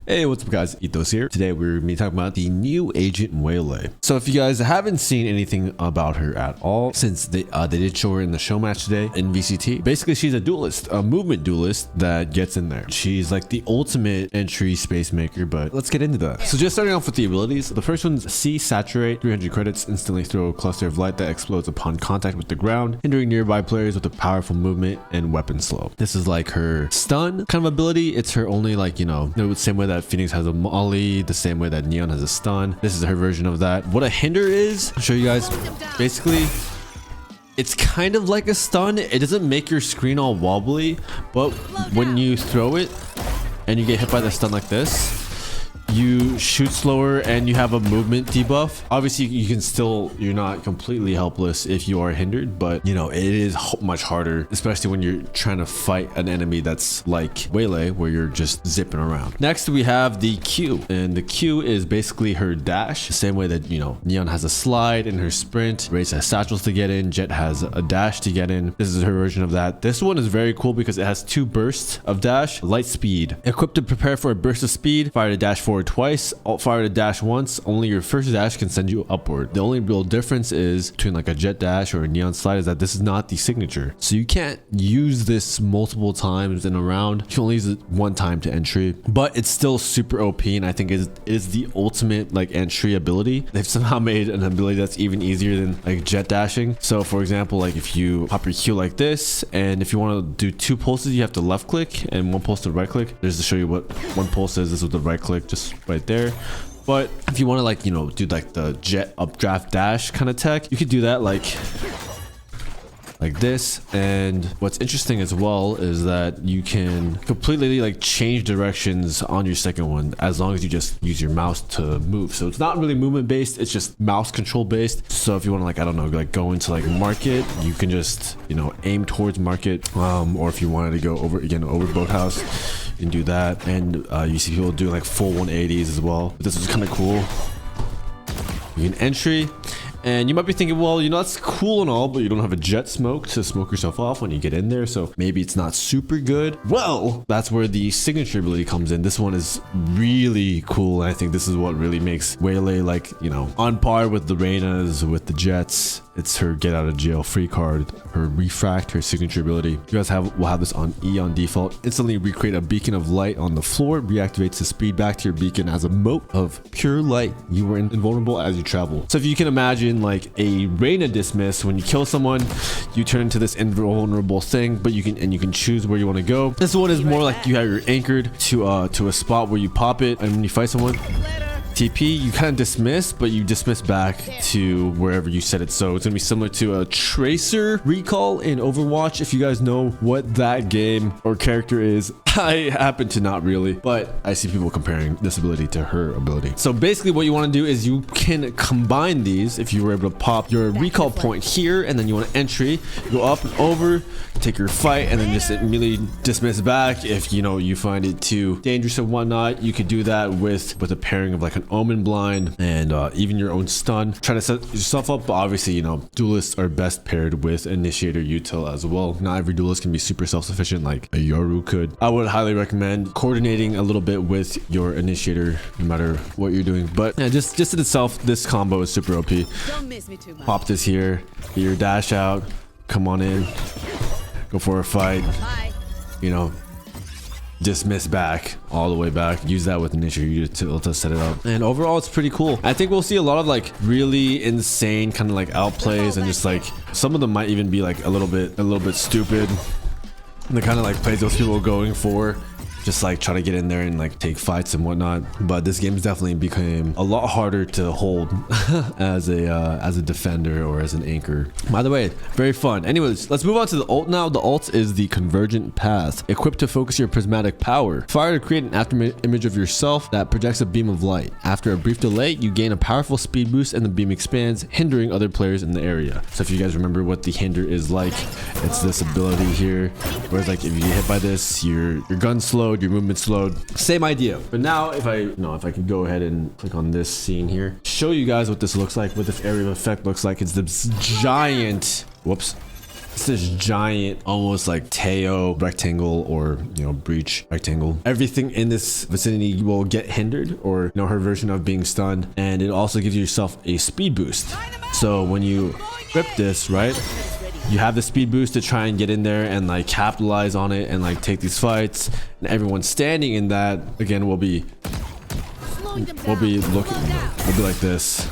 Hey, what's up guys, Ethos here. Today we're going to be talking about the new agent WAYLAY. So if you guys haven't seen anything about her at all, since they did show her in the show match today in VCT, basically she's a duelist, a movement duelist that gets in there. She's like the ultimate entry space maker, but let's get into that. So just starting off with the abilities, the first one's C Saturate, 300 credits, instantly throw a cluster of light that explodes upon contact with the ground, hindering nearby players with a powerful movement and weapon slow. This is like her stun kind of ability. It's her only like, you know, the same way that Phoenix has a molly, the same way that Neon has a stun. This is her version of that. What a hinder is, I'll show you guys. Basically, it's kind of like a stun. It doesn't make your screen all wobbly, but when you throw it and you get hit by the stun like this, you shoot slower and you have a movement debuff. Obviously you can still, you're not completely helpless if you are hindered, but you know, it is much harder, especially when you're trying to fight an enemy that's like WAYLAY, where you're just zipping around. Next we have the Q, and the Q is basically her dash, the same way that, you know, Neon has a slide in her sprint, Raze has satchels to get in, Jet has a dash to get in. This is her version of that. This one is very cool because it has two bursts of dash. Lightspeed, equipped to prepare for a burst of speed, fire to dash forward twice, alt fire to dash once. Only your first dash can send you upward. The only real difference is between like a Jet dash or a Neon slide is that this is not the signature, so you can't use this multiple times in a round. You can only use it one time to entry, but it's still super OP, and I think it is the ultimate like entry ability. They've somehow made an ability that's even easier than like Jet dashing. So for example, like if you pop your Q like this, and if you want to do two pulses, you have to left click and one pulse to right click. Just to show you what one pulse is, this with the right click, just right there. But if you want to, like, you know, do like the Jet updraft dash kind of tech, you could do that like this. And what's interesting as well is that you can completely like change directions on your second one as long as you just use your mouse to move. So it's not really movement based, it's just mouse control based. So if you want to, like, I don't know, like go into like market, you can just, you know, aim towards market, or if you wanted to go over boathouse, you can do that. And you see people do like full 180s as well. But this is kind of cool. You can entry. And you might be thinking, well, you know, that's cool and all, but you don't have a jet smoke to smoke yourself off when you get in there, so maybe it's not super good. Well, that's where the signature ability comes in. This one is really cool, and I think this is what really makes WAYLAY, like, you know, on par with the Reynas, with the Jets. It's her get out of jail free card, her Refract, her signature ability. You guys will have this on E on default. Instantly recreate a beacon of light on the floor, reactivates the speed back to your beacon as a moat of pure light. You were invulnerable as you travel. So if you can imagine like a Reyna dismiss, when you kill someone, you turn into this invulnerable thing, but you can choose where you want to go. This one is more like you're anchored to a spot where you pop it, and when you fight someone, TP, you kind of dismiss, but you dismiss back to wherever you set it. So it's gonna be similar to a Tracer recall in Overwatch, if you guys know what that game or character is. I happen to not really, but I see people comparing this ability to her ability. So basically what you want to do is you can combine these. If you were able to pop your recall point here, and then you want to entry, go up and over, take your fight, and then just immediately dismiss back. If you know you find it too dangerous and whatnot, you could do that with a pairing of like an Omen blind and even your own stun. Try to set yourself up, but obviously, you know, duelists are best paired with initiator util as well. Not every duelist can be super self-sufficient like a Yoru could. I would highly recommend coordinating a little bit with your initiator no matter what you're doing. But yeah, just in itself, this combo is super OP. Don't miss me too much. Pop this here, get your dash out, come on in, go for a fight, you know, dismiss back all the way back, use that with initiator to set it up. And overall it's pretty cool. I think we'll see a lot of like really insane kind of like outplays, and just like some of them might even be like a little bit stupid, the kind of like plays those people are going for, just like try to get in there and like take fights and whatnot. But this game's definitely became a lot harder to hold as a defender or as an anchor. By the way, very fun. Anyways, let's move on to the ult now. The ult is the Convergent Path, equipped to focus your prismatic power. Fire to create an after image of yourself that projects a beam of light. After a brief delay, you gain a powerful speed boost and the beam expands, hindering other players in the area. So if you guys remember what the hinder is like, it's this ability here, whereas like if you get hit by this, your gun slowed, your movement slowed. Same idea. But now if I could go ahead and click on this scene here, show you guys what this looks like, what this area of effect looks like. It's this giant, whoops, It's this giant, almost like Teo rectangle or, you know, breach rectangle. Everything in this vicinity will get hindered, or, you know, her version of being stunned. And it also gives yourself a speed boost. So when you grip this, right, you have the speed boost to try and get in there and like capitalize on it and like take these fights. And everyone standing in that again will be like this,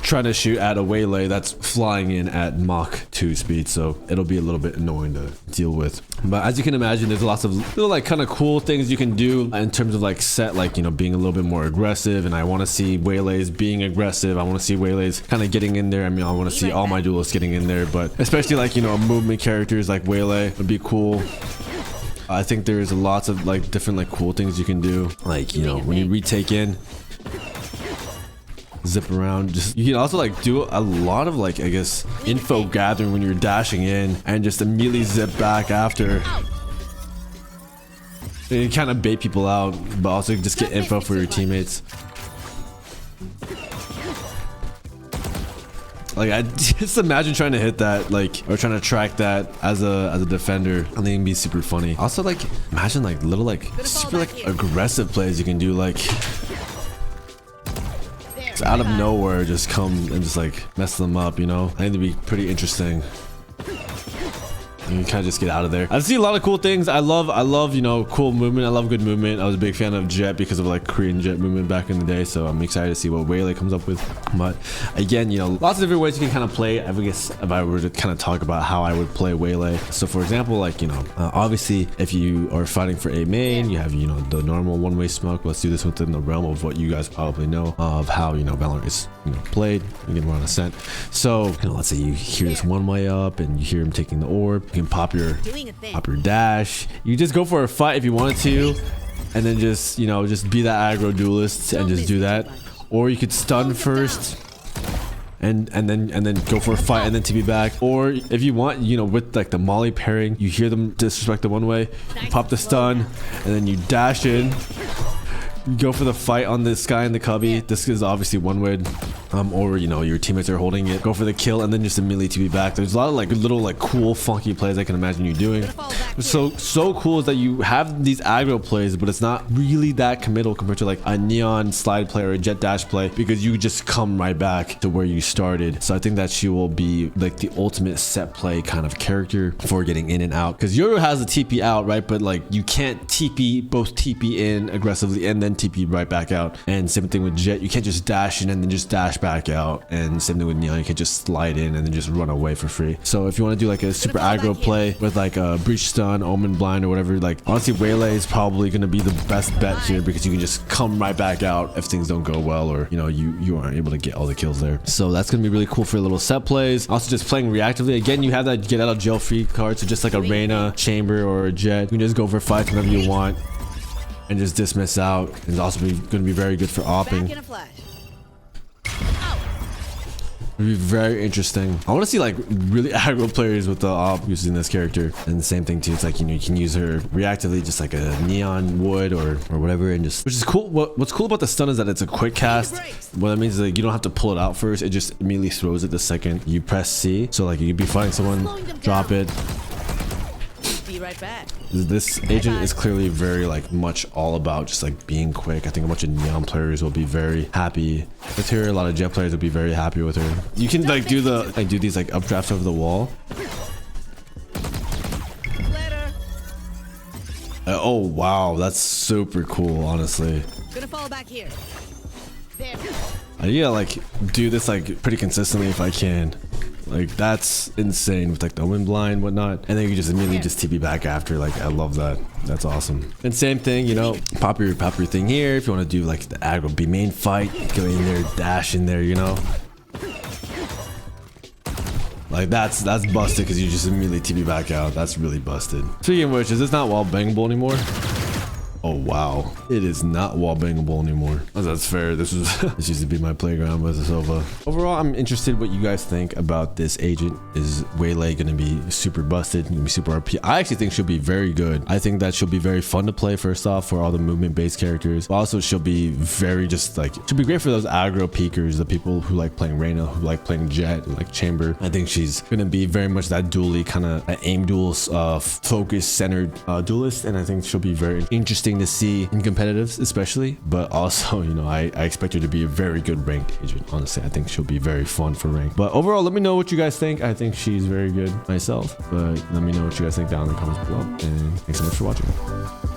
trying to shoot at a waylay that's flying in at Mach 2 speed, so it'll be a little bit annoying to deal with. But as you can imagine, there's lots of little like kind of cool things you can do in terms of like set, like, you know, being a little bit more aggressive. And I want to see waylays being aggressive. I want to see waylays kind of getting in there. I mean, I want to see all my duelists getting in there, but especially like, you know, movement characters like waylay would be cool. I think there's lots of like different like cool things you can do, like, you know, when you retake in, zip around. Just, you can also like do a lot of like, I guess, info gathering when you're dashing in and just immediately zip back after. And you kind of bait people out, but also just get info for your teammates. Like, I just imagine trying to hit that, like, or trying to track that as a defender. I think it'd be super funny. Also, like, imagine like little like super like aggressive plays you can do, like just out of nowhere, just come and just like mess them up, you know? I think it'd be pretty interesting. And you kind of just get out of there. I see a lot of cool things. I love, you know, cool movement. I love good movement. I was a big fan of Jet because of like Korean Jet movement back in the day. So I'm excited to see what Waylay comes up with. But again, you know, lots of different ways you can kind of play. I guess if I were to kind of talk about how I would play Waylay. So for example, like, you know, obviously if you are fighting for a main, you have, you know, the normal one-way smoke. Let's do this within the realm of what you guys probably know of how, you know, Valorant is, you know, played. You can run a scent. So, you know, let's say you hear this one way up and you hear him taking the orb. You can pop your dash. You just go for a fight if you wanted to, and then just, you know, just be that aggro duelist and just do that. Or you could stun first and then go for a fight and then TP back. Or if you want, you know, with like the molly pairing, you hear them disrespect the one way, you pop the stun and then you dash in. You go for the fight on this guy in the cubby. This is obviously one way. Or, you know, your teammates are holding it. Go for the kill and then just immediately TP back. There's a lot of like little like cool funky plays I can imagine you doing. What's so cool is that you have these aggro plays, but it's not really that committal compared to like a neon slide play or a jet dash play, because you just come right back to where you started. So I think that she will be like the ultimate set play kind of character for getting in and out, because Yoru has the TP out, right? But like you can't both TP in aggressively and then TP right back out. And same thing with Jet, you can't just dash in and then just dash back out. And same thing with Neon, you can just slide in and then just run away for free. So if you want to do like a super aggro play with like a breach stun, omen blind or whatever, like honestly Waylay is probably going to be the best bet here, because you can just come right back out if things don't go well, or, you know, you aren't able to get all the kills there. So that's going to be really cool for little set plays. Also just playing reactively, again, you have that get out of jail free card, so just like a Reyna, Chamber, or a Jet, you can just go for fights whenever you want and just dismiss out. It's also going to be very good for opping. It'd be very interesting. I want to see like really aggro players with the op using this character. And the same thing too, it's like, you know, you can use her reactively, just like a neon wood or whatever, and just, which is cool. What's cool about the stun is that it's a quick cast. What that means is like you don't have to pull it out first, it just immediately throws it the second you press C. So like you could be fighting someone, drop it. Right back. This agent is clearly very like much all about just like being quick. I think a bunch of neon players will be very happy with her. A lot of jet players will be very happy with her. You can like do these like updrafts over the wall. Oh wow, that's super cool, honestly. Gonna fall back here. Yeah, like do this like pretty consistently if I can. Like that's insane with like the wind blind, whatnot, and then you just immediately just TP back after. Like I love that. That's awesome. And same thing, you know, pop your thing here if you want to do like the aggro B main fight. Go in there, dash in there, you know. Like that's busted because you just immediately TP back out. That's really busted. Speaking of which, is this not wall bangable anymore? Oh wow, it is not wall bangable anymore. Oh, that's fair. This used to be my playground with the Sova. Overall, I'm interested what you guys think about this agent. Is WAYLAY gonna be super busted? Gonna be super RP? I actually think she'll be very good. I think that she'll be very fun to play first off for all the movement based characters. But also she'll be very just like, she'll be great for those aggro peekers, the people who like playing Reyna, who like playing Jet, who like Chamber. I think she's gonna be very much that dually kind of aim duel focus centered duelist, and I think she'll be very interesting to see in competitives especially. But also, you know, I expect her to be a very good ranked agent. Honestly, I think she'll be very fun for ranked. But overall, let me know what you guys think. I think she's very good myself, but let me know what you guys think down in the comments below, and thanks so much for watching.